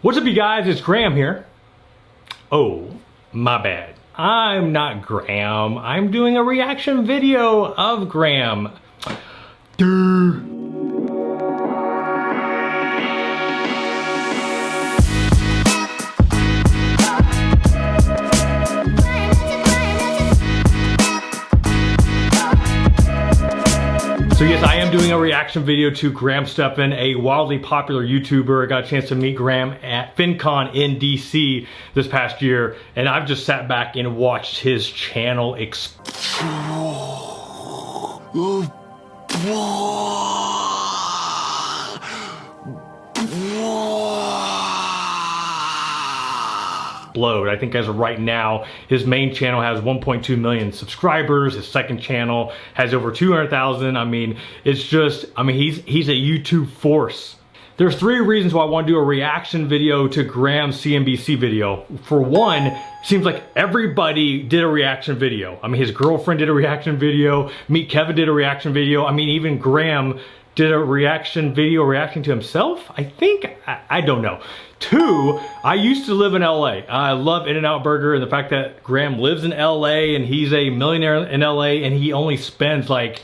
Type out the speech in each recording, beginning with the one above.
What's up, you guys? It's Graham here. Oh, my bad. I'm not Graham. I'm doing a reaction video of Graham. Dude. So yes, I am doing a reaction video to Graham Stephan, a wildly popular YouTuber. I got a chance to meet Graham at FinCon in DC this past year, and I've just sat back and watched his channel explode. I think as of right now, his main channel has 1.2 million subscribers. His second channel has over 200,000. I mean, it's just, he's a YouTube force. There's three reasons why I want to do a reaction video to Graham's CNBC video. For one, it seems like everybody did a reaction video. His girlfriend did a reaction video. Meet Kevin did a reaction video. Even Graham did a reaction video reacting to himself, I think. I don't know. Two, I used to live in LA. I love In-N-Out Burger, and the fact that Graham lives in LA and he's a millionaire in LA and he only spends like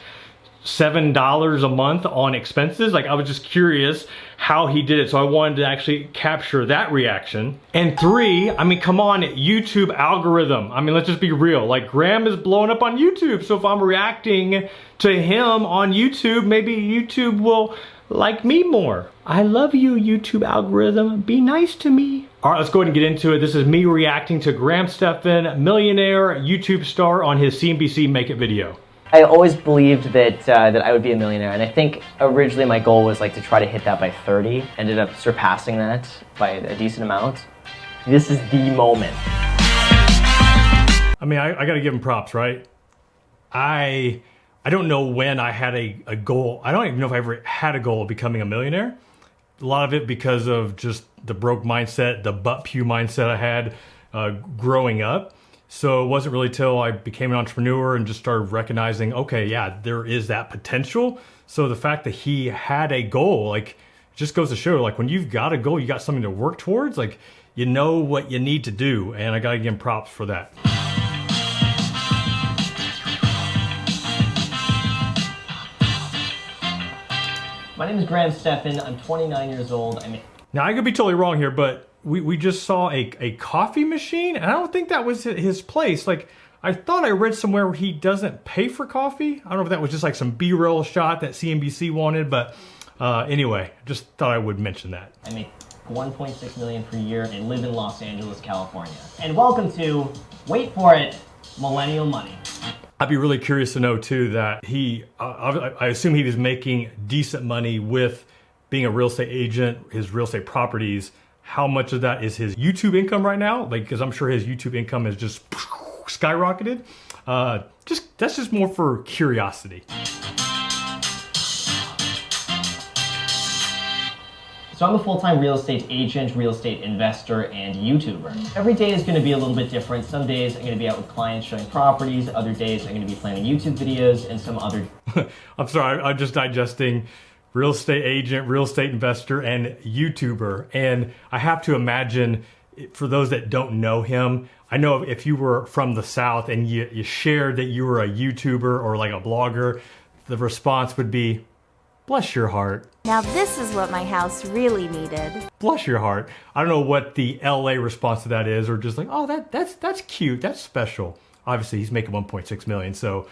$7 a month on expenses. I was just curious how he did it, so I wanted to actually capture that reaction. And three, come on, YouTube algorithm. Let's just be real. Graham is blowing up on YouTube, so if I'm reacting to him on YouTube, maybe YouTube will like me more. I love you, YouTube algorithm. Be nice to me. All right, let's go ahead and get into it. This is me reacting to Graham Stephan, millionaire YouTube star, on his CNBC Make It video. I always believed that I would be a millionaire, and I think originally my goal was to try to hit that by 30. Ended up surpassing that by a decent amount. This is the moment. I gotta give him props, right? I don't know when I had a goal. I don't even know if I ever had a goal of becoming a millionaire. A lot of it because of just the broke mindset, the butt pew mindset I had growing up. So it wasn't really till I became an entrepreneur and just started recognizing, okay, yeah, there is that potential. So the fact that he had a goal, just goes to show, when you've got a goal, you got something to work towards, you know what you need to do. And I gotta give him props for that. My name is Graham Stephan. I'm 29 years old. Now I could be totally wrong here, but we just saw a coffee machine, and I don't think that was his place. I thought I read somewhere where he doesn't pay for coffee. I don't know if that was just some B-roll shot that CNBC wanted, but anyway, just thought I would mention that. I make $1.6 million per year and live in Los Angeles, California. And welcome to, wait for it, millennial money. I'd be really curious to know too that he, I assume he was making decent money with being a real estate agent, his real estate properties. How much of that is his YouTube income right now? Because I'm sure his YouTube income has just skyrocketed. That's just more for curiosity. So I'm a full-time real estate agent, real estate investor, and YouTuber. Every day is gonna be a little bit different. Some days I'm gonna be out with clients showing properties. Other days I'm gonna be planning YouTube videos, and some other... I'm sorry, I'm just digesting real estate agent, real estate investor, and YouTuber. And I have to imagine, for those that don't know him, I know if you were from the South and you shared that you were a YouTuber or a blogger, the response would be, bless your heart. Now this is what my house really needed. Bless your heart. I don't know what the LA response to that is, or just oh, that's cute, that's special. Obviously he's making 1.6 million, so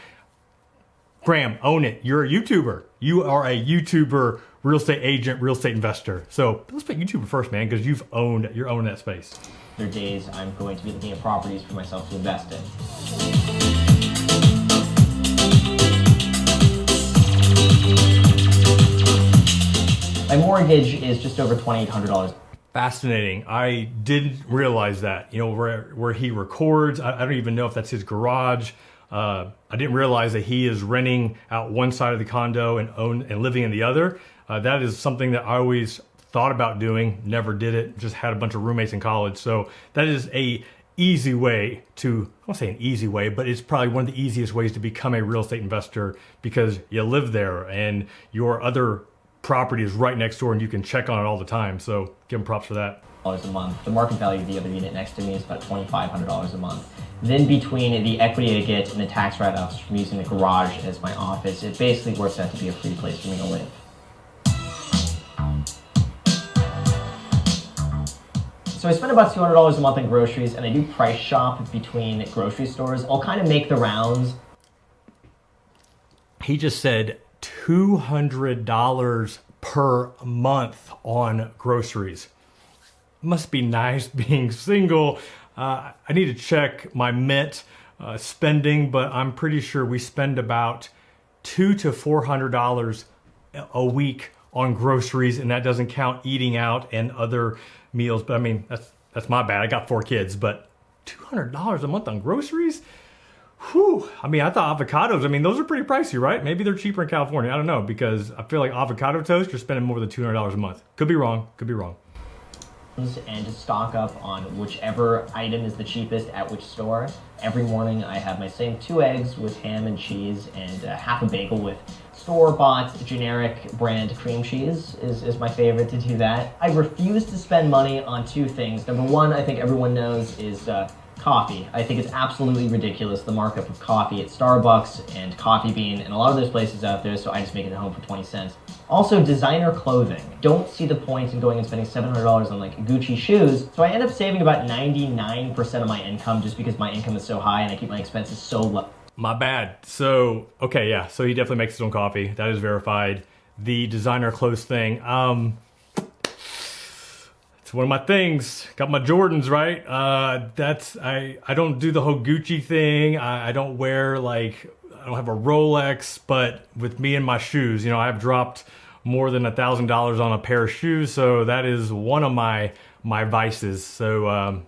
Graham, own it. You're a YouTuber. You are a YouTuber, real estate agent, real estate investor. So let's put YouTuber first, man, because you're owning that space. Other days I'm going to be looking at properties for myself to invest in. My mortgage is just over $2,800. Fascinating. I didn't realize that. Where he records, I don't even know if that's his garage. I didn't realize that he is renting out one side of the condo and living in the other. That is something that I always thought about doing, never did it, just had a bunch of roommates in college. So that is a easy way to, I won't say an easy way, but it's probably one of the easiest ways to become a real estate investor, because you live there and your other property is right next door and you can check on it all the time. So give them props for that. a month. The market value of the other unit next to me is about $2,500 a month. Then between the equity I get and the tax write-offs from using the garage as my office, it basically works out to be a free place for me to live. So I spend about $200 a month on groceries, and I do price shop between grocery stores. I'll kind of make the rounds. He just said $200 per month on groceries. Must be nice being single. I need to check my Mint spending, but I'm pretty sure we spend about $200 to $400 a week on groceries, and that doesn't count eating out and other meals. But I mean, that's my bad. I got 4 kids, but $200 a month on groceries? Whew. I mean, I thought avocados, I mean, those are pretty pricey, right? Maybe they're cheaper in California. I don't know, because I feel like avocado toast, you're spending more than $200 a month. Could be wrong. Could be wrong. And to stock up on whichever item is the cheapest at which store. Every morning I have my same 2 eggs with ham and cheese and half a bagel with store-bought generic brand cream cheese is my favorite to do that. I refuse to spend money on 2 things. Number 1, I think everyone knows, is coffee. I think it's absolutely ridiculous, the markup of coffee at Starbucks and Coffee Bean and a lot of those places out there, so I just make it at home for 20 cents. Also, designer clothing. Don't see the point in going and spending $700 on like Gucci shoes, so I end up saving about 99% of my income just because my income is so high and I keep my expenses so low. My bad. So, okay, yeah, so he definitely makes his own coffee. That is verified. The designer clothes thing. It's one of my things. Got my Jordans, right? I don't do the whole Gucci thing. I don't wear like, I don't have a Rolex, but with me and my shoes, you know, I've dropped more than $1,000 on a pair of shoes. So that is one of my vices. So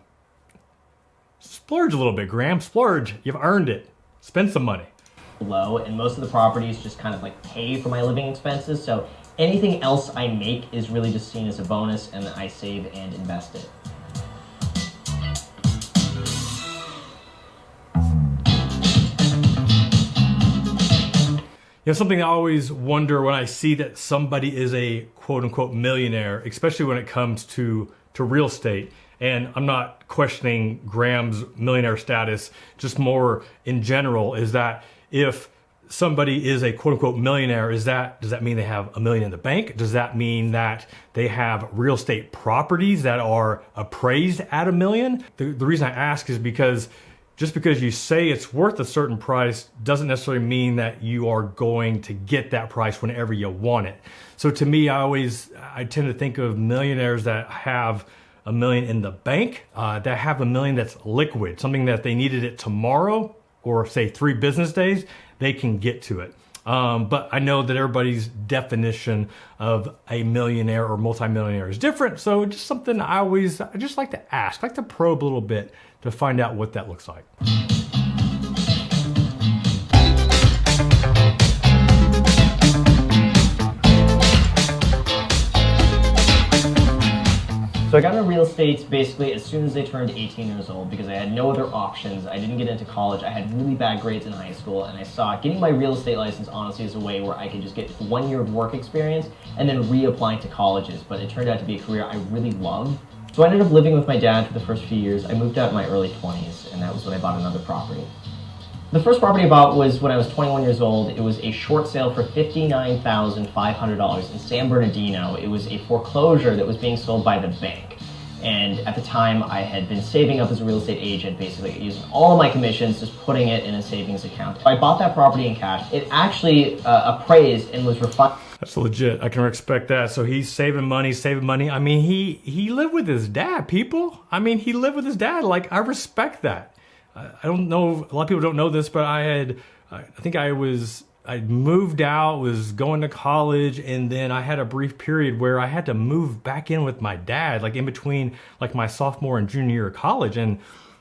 splurge a little bit, Graham. Splurge. You've earned it. Spend some money. Low, and most of the properties just kind of like pay for my living expenses. So anything else I make is really just seen as a bonus, and I save and invest it. You know, something I always wonder when I see that somebody is a quote unquote millionaire, especially when it comes to real estate. And I'm not questioning Graham's millionaire status, just more in general, is that if somebody is a quote unquote millionaire, does that mean they have $1 million in the bank? Does that mean that they have real estate properties that are appraised at $1 million? The reason I ask is because just because you say it's worth a certain price doesn't necessarily mean that you are going to get that price whenever you want it. So to me, I tend to think of millionaires that have $1 million in the bank, that have $1 million that's liquid, something that they needed it tomorrow or say 3 business days, they can get to it. But I know that everybody's definition of a millionaire or multimillionaire is different. So just something I just like to ask, like to probe a little bit to find out what that looks like. So I got into real estate basically as soon as I turned 18 years old because I had no other options. I didn't get into college. I had really bad grades in high school, and I saw getting my real estate license honestly as a way where I could just get 1 year of work experience and then reapplying to colleges. But it turned out to be a career I really loved. So I ended up living with my dad for the first few years. I moved out in my early 20s, and that was when I bought another property. The first property I bought was when I was 21 years old. It was a short sale for $59,500 in San Bernardino. It was a foreclosure that was being sold by the bank. And at the time, I had been saving up as a real estate agent, basically using all of my commissions, just putting it in a savings account. I bought that property in cash. It actually appraised and was refunded. That's legit. I can respect that. So he's saving money. I mean, he lived with his dad, people. I mean, he lived with his dad. Like, I respect that. I don't know, a lot of people don't know this, but I moved out, was going to college, and then I had a brief period where I had to move back in with my dad, like in between like my sophomore and junior year of college. And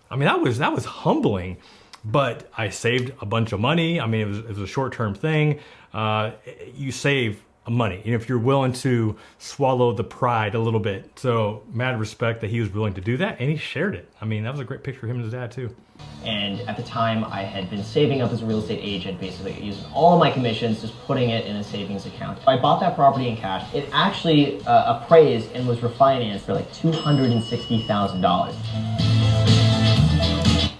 I mean, that was humbling, but I saved a bunch of money. I mean, it was a short-term thing. You save money, and if you're willing to swallow the pride a little bit. So mad respect that he was willing to do that, and he shared it. I mean, that was a great picture of him and his dad too. And at the time, I had been saving up as a real estate agent, basically using all of my commissions, just putting it in a savings account. I bought that property in cash. It actually appraised and was refinanced for like $260,000.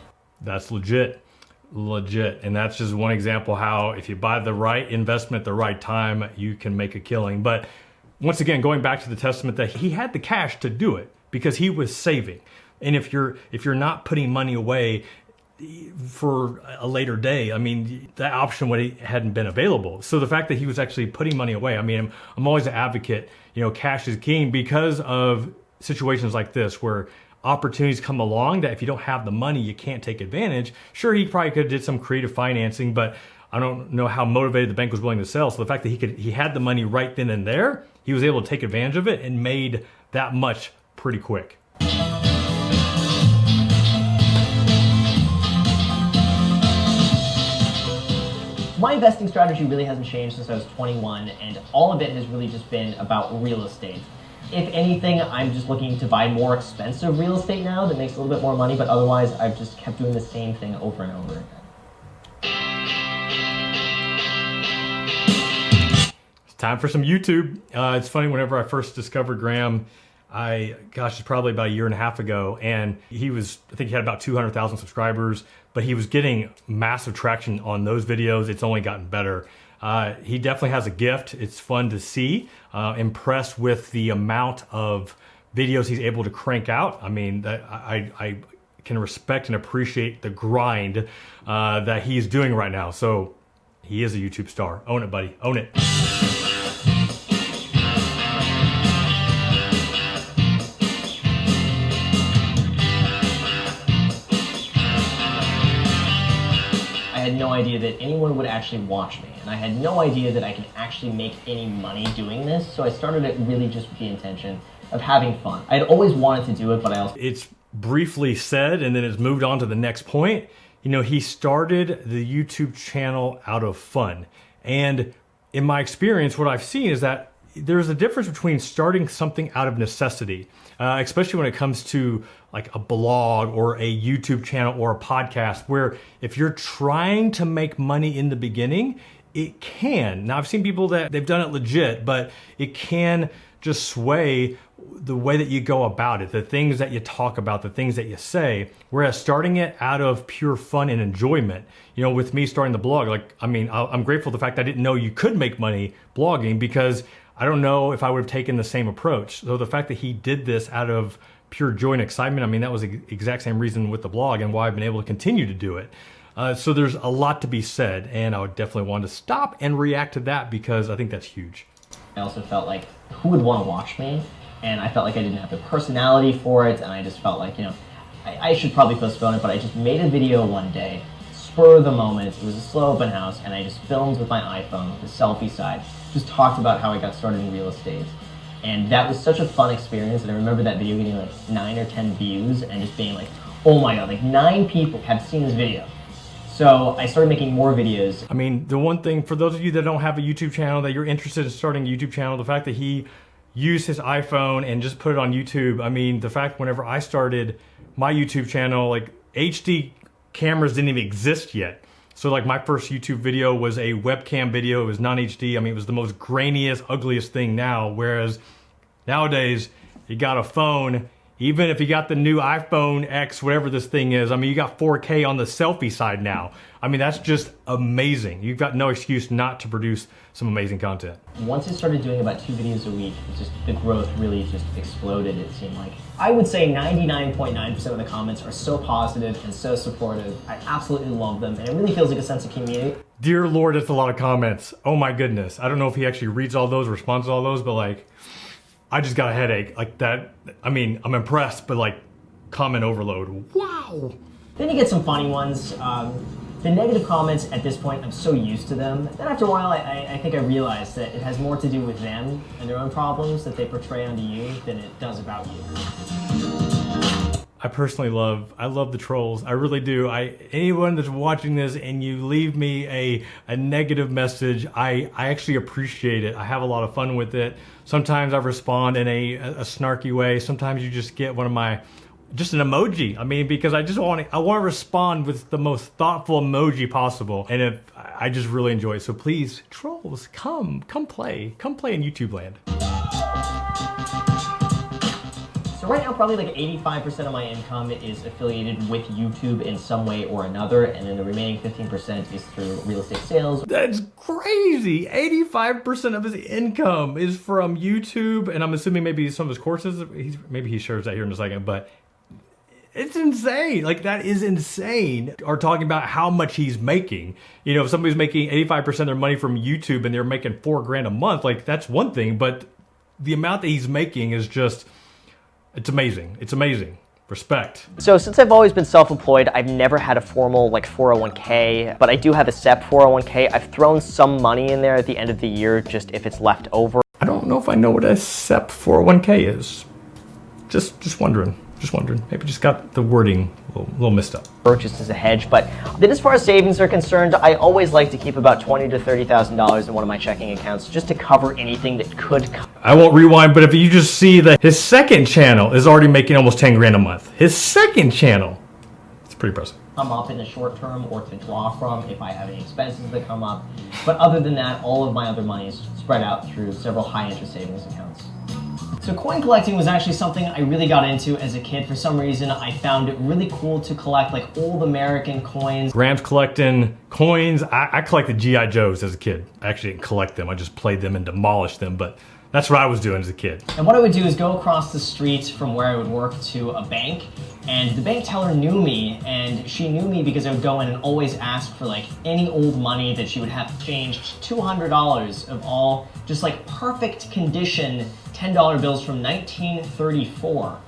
That's legit. And that's just one example how if you buy the right investment at the right time, you can make a killing. But once again, going back to the testament that he had the cash to do it because he was saving. And if you're not putting money away for a later day, I mean, that option hadn't been available. So the fact that he was actually putting money away, I mean, I'm always an advocate, cash is king because of situations like this where opportunities come along that if you don't have the money, you can't take advantage. Sure, he probably could have did some creative financing, but I don't know how motivated the bank was willing to sell. So the fact that he had the money right then and there, he was able to take advantage of it and made that much pretty quick. My investing strategy really hasn't changed since I was 21, and all of it has really just been about real estate. If anything, I'm just looking to buy more expensive real estate now that makes a little bit more money, but otherwise I've just kept doing the same thing over and over again. It's time for some YouTube. It's funny, whenever I first discovered Graham, it's probably about a year and a half ago, and I think he had about 200,000 subscribers, but he was getting massive traction on those videos. It's only gotten better. He definitely has a gift. It's fun to see. Impressed with the amount of videos he's able to crank out. I mean, I can respect and appreciate the grind that he's doing right now. So he is a YouTube star. Own it, buddy. Own it. I had no idea that anyone would actually watch me, and I had no idea that I could actually make any money doing this, so I started it really just with the intention of having fun. I had always wanted to do it, but I also... It's briefly said, and then it's moved on to the next point. He started the YouTube channel out of fun, and in my experience, what I've seen is that there's a difference between starting something out of necessity, especially when it comes to like a blog or a YouTube channel or a podcast, where if you're trying to make money in the beginning, it can. Now, I've seen people that they've done it legit, but it can just sway the way that you go about it, the things that you talk about, the things that you say. Whereas starting it out of pure fun and enjoyment, with me starting the blog, I'm grateful for the fact that I didn't know you could make money blogging, because I don't know if I would have taken the same approach. So the fact that he did this out of pure joy and excitement, that was the exact same reason with the blog and why I've been able to continue to do it. So there's a lot to be said, and I would definitely want to stop and react to that because I think that's huge. I also felt like, who would want to watch me? And I felt like I didn't have the personality for it, and I just felt like, I should probably postpone it, but I just made a video one day, spur of the moment. It was a slow open house, and I just filmed with my iPhone, the selfie side, just talked about how I got started in real estate. And that was such a fun experience, and I remember that video getting like 9 or 10 views and just being like, oh my god, like 9 people had seen this video. So I started making more videos. The one thing, for those of you that don't have a YouTube channel, that you're interested in starting a YouTube channel, the fact that he used his iPhone and just put it on YouTube, the fact whenever I started my YouTube channel, like HD cameras didn't even exist yet. So like my first YouTube video was a webcam video. It was non-HD. It was the most grainiest, ugliest thing now. Whereas nowadays, you got a phone, even if you got the new iPhone X, whatever this thing is, you got 4K on the selfie side now. That's just amazing. You've got no excuse not to produce some amazing content. Once I started doing about 2 videos a week, the growth really just exploded, it seemed like. I would say 99.9% of the comments are so positive and so supportive. I absolutely love them, and it really feels like a sense of community. Dear Lord, it's a lot of comments. Oh my goodness. I don't know if he actually reads all those, responds to all those, but I just got a headache. Like that, I'm impressed, but comment overload. Wow. Then you get some funny ones. The negative comments, at this point, I'm so used to them. Then after a while, I think I realized that it has more to do with them and their own problems that they portray onto you than it does about you. I personally love the trolls. I really do. Anyone that's watching this and you leave me a negative message, I actually appreciate it. I have a lot of fun with it. Sometimes I respond in a snarky way. Sometimes you just get just an emoji. I mean, because I want to respond with the most thoughtful emoji possible. And I just really enjoy it. So please, trolls, come play in YouTube land. So right now, probably like 85% of my income is affiliated with YouTube in some way or another, and then the remaining 15% is through real estate sales. That's crazy. 85% of his income is from YouTube, and I'm assuming maybe some of his courses. Maybe he shares that here in a second, but it's insane. Like, that is insane. Are talking about how much he's making. You know, if somebody's making 85% of their money from YouTube and they're making $4,000 a month, like, that's one thing, but the amount that he's making is just, it's amazing. It's amazing. Respect. So since I've always been self-employed, I've never had a formal like 401k, but I do have a SEP 401k. I've thrown some money in there at the end of the year just if it's left over. I don't know if I know what a SEP 401k is. Just wondering. Maybe just got the wording a little messed up. Just as a hedge, but then as far as savings are concerned, I always like to keep about $20,000 to $30,000 in one of my checking accounts just to cover anything that could come. I won't rewind, but if you just see that his second channel is already making almost $10,000 a month. His second channel, it's pretty impressive. Come up in the short term or to draw from if I have any expenses that come up. But other than that, all of my other money is spread out through several high interest savings accounts. So coin collecting was actually something I really got into as a kid. For some reason, I found it really cool to collect like old American coins. Graham's collecting coins. I collected G.I. Joes as a kid. I actually didn't collect them. I just played them and demolished them, but that's what I was doing as a kid. And what I would do is go across the street from where I would work to a bank, and the bank teller knew me, and she knew me because I would go in and always ask for like any old money that she would have changed. $200 of all just like perfect condition $10 bills from 1934.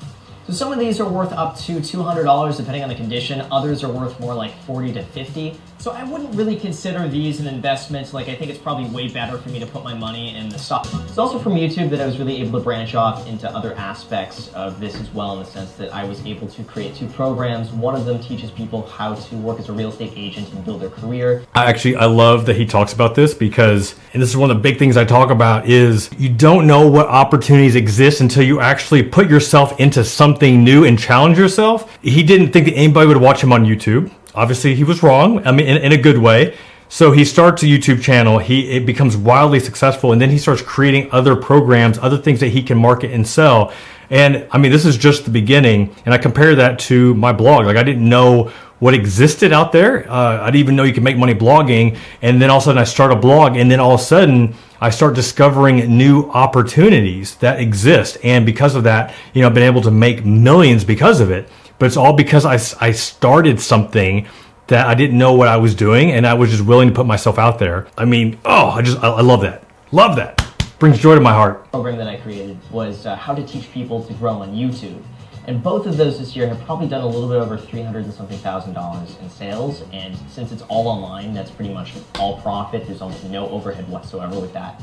So some of these are worth up to $200 depending on the condition. Others are worth more like $40 to $50. So I wouldn't really consider these an investment. Like, I think it's probably way better for me to put my money in the stock. It's also from YouTube that I was really able to branch off into other aspects of this as well, in the sense that I was able to create 2 programs. One of them teaches people how to work as a real estate agent and build their career. I love that he talks about this because, and this is one of the big things I talk about, is you don't know what opportunities exist until you actually put yourself into something new and challenge yourself. He didn't think that anybody would watch him on YouTube. Obviously, he was wrong. I mean, in a good way. So he starts a YouTube channel. It becomes wildly successful, and then he starts creating other programs, other things that he can market and sell. And I mean, this is just the beginning. And I compare that to my blog. Like, I didn't know what existed out there. I didn't even know you could make money blogging. And then all of a sudden, I start a blog, and then all of a sudden, I start discovering new opportunities that exist. And because of that, you know, I've been able to make millions because of it. But it's all because I started something that I didn't know what I was doing, and I was just willing to put myself out there. I mean, I love that. Love that. Brings joy to my heart. The program that I created was how to teach people to grow on YouTube. And both of those this year have probably done a little bit over $300 and something thousand in sales. And since it's all online, that's pretty much all profit. There's almost no overhead whatsoever with that.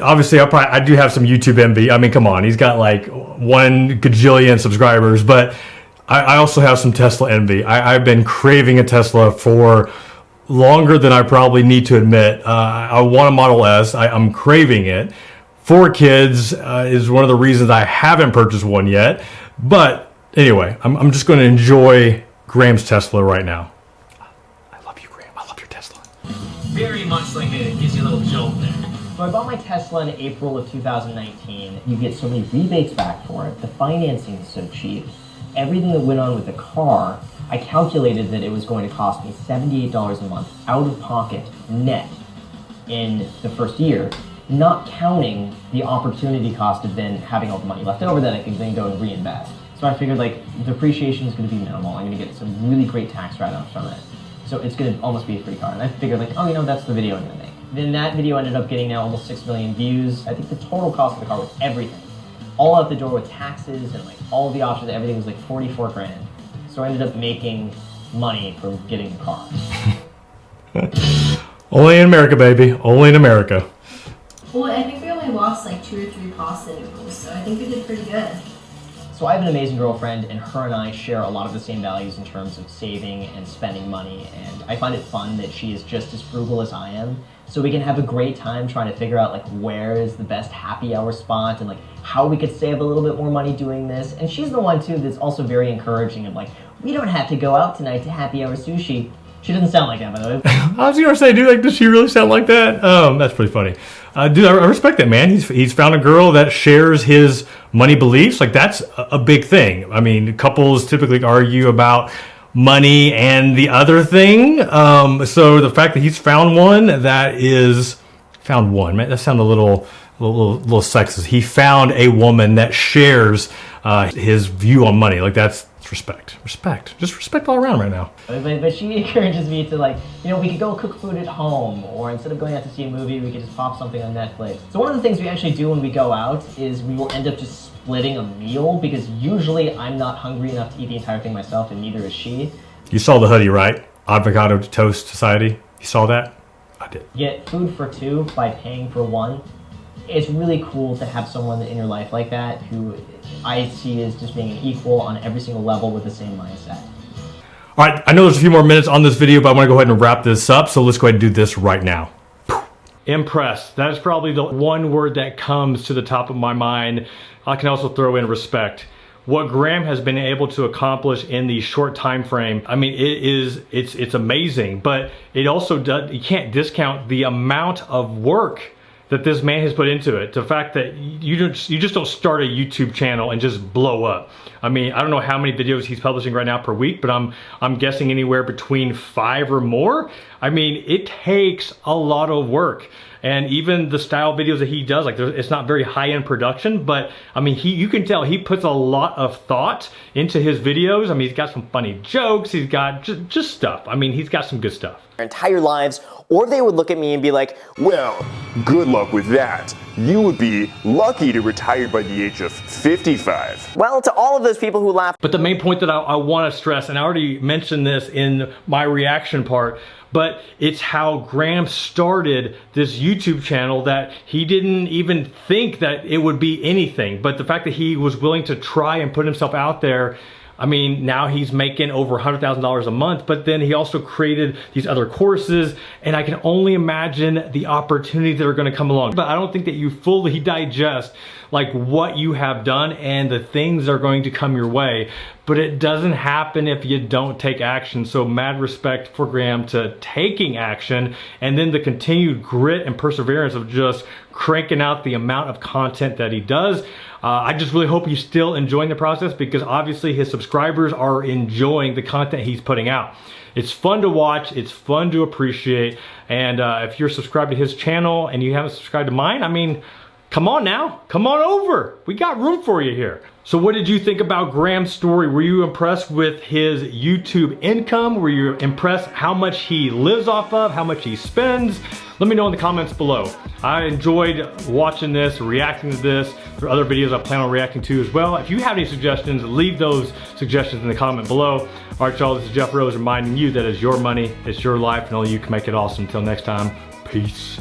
Obviously, I do have some YouTube envy. I mean, come on, he's got like 1 gajillion subscribers, but I also have some Tesla envy. I've been craving a Tesla for longer than I probably need to admit. I want a Model S. I'm craving it. 4 kids is one of the reasons I haven't purchased one yet. But anyway, I'm just going to enjoy Graham's Tesla right now. I love you, Graham. I love your Tesla. Very much like it gives you a little jolt there. So I bought my Tesla in April of 2019. You get so many rebates back for it. The financing is so cheap. Everything that went on with the car, I calculated that it was going to cost me $78 a month out of pocket net in the first year, not counting the opportunity cost of then having all the money left over that I could then go and reinvest. So I figured like depreciation is going to be minimal. I'm going to get some really great tax write-offs from it. So it's going to almost be a free car. And I figured like, oh, you know, that's the video I'm going to make. Then that video ended up getting now almost 6 million views. I think the total cost of the car with everything, all out the door with taxes and like all of the options, everything was like 44 grand. So I ended up making money from getting the car. Only in America, baby. Only in America. Well, I think we only lost like 2 or 3 pasta noodles, so I think we did pretty good. So I have an amazing girlfriend, and her and I share a lot of the same values in terms of saving and spending money, and I find it fun that she is just as frugal as I am, so we can have a great time trying to figure out like where is the best happy hour spot and like how we could save a little bit more money doing this. And she's the one too that's also very encouraging of like, we don't have to go out tonight to happy hour sushi. She doesn't sound like that, by the way. I was gonna say, dude, like, does she really sound like that? That's pretty funny. Dude, I respect that, man. He's found a girl that shares his money beliefs. Like, that's a big thing. I mean, couples typically argue about money and the other thing. So the fact that he's found one man, that sounded a little sexist. He found a woman that shares his view on money. Like, that's respect. Just respect all around right now. But she encourages me to like, you know, we could go cook food at home, or instead of going out to see a movie, we could just pop something on Netflix. So one of the things we actually do when we go out is we will end up just splitting a meal, because usually I'm not hungry enough to eat the entire thing myself, and neither is she. You saw the hoodie, right? Avocado Toast Society. You saw that? I did. Get food for 2 by paying for 1. It's really cool to have someone in your life like that who I see as just being an equal on every single level with the same mindset. All right, I know there's a few more minutes on this video, but I want to go ahead and wrap this up. So let's go ahead and do this right now. Impressed. That is probably the one word that comes to the top of my mind. I can also throw in respect. What Graham has been able to accomplish in the short time frame, I mean, it's amazing, but it also does, you can't discount the amount of work that this man has put into it. The fact that you just don't start a YouTube channel and just blow up. I mean, I don't know how many videos he's publishing right now per week, but I'm guessing anywhere between 5 or more. I mean, it takes a lot of work. And even the style videos that he does, like, it's not very high-end production, but I mean, you can tell he puts a lot of thought into his videos. I mean, he's got some funny jokes, he's got just stuff. I mean, he's got some good stuff. Their entire lives, or they would look at me and be like, well, good luck with that. You would be lucky to retire by the age of 55. well, to all of those people who laugh. But the main point that I want to stress, and I already mentioned this in my reaction part, but it's how Graham started this YouTube channel, that he didn't even think that it would be anything. But the fact that he was willing to try and put himself out there, I mean, now he's making over $100,000 a month, but then he also created these other courses, and I can only imagine the opportunities that are gonna come along. But I don't think that you fully digest like what you have done and the things that are going to come your way. But it doesn't happen if you don't take action. So mad respect for Graham to taking action, and then the continued grit and perseverance of just cranking out the amount of content that he does. I just really hope he's still enjoying the process, because obviously his subscribers are enjoying the content he's putting out. It's fun to watch, it's fun to appreciate, and if you're subscribed to his channel and you haven't subscribed to mine, I mean, come on now, come on over. We got room for you here. So what did you think about Graham's story? Were you impressed with his YouTube income? Were you impressed how much he lives off of, how much he spends? Let me know in the comments below. I enjoyed watching this, reacting to this. There are other videos I plan on reacting to as well. If you have any suggestions, leave those suggestions in the comment below. All right, y'all, this is Jeff Rose reminding you that it's your money, it's your life, and only you can make it awesome. Until next time, peace.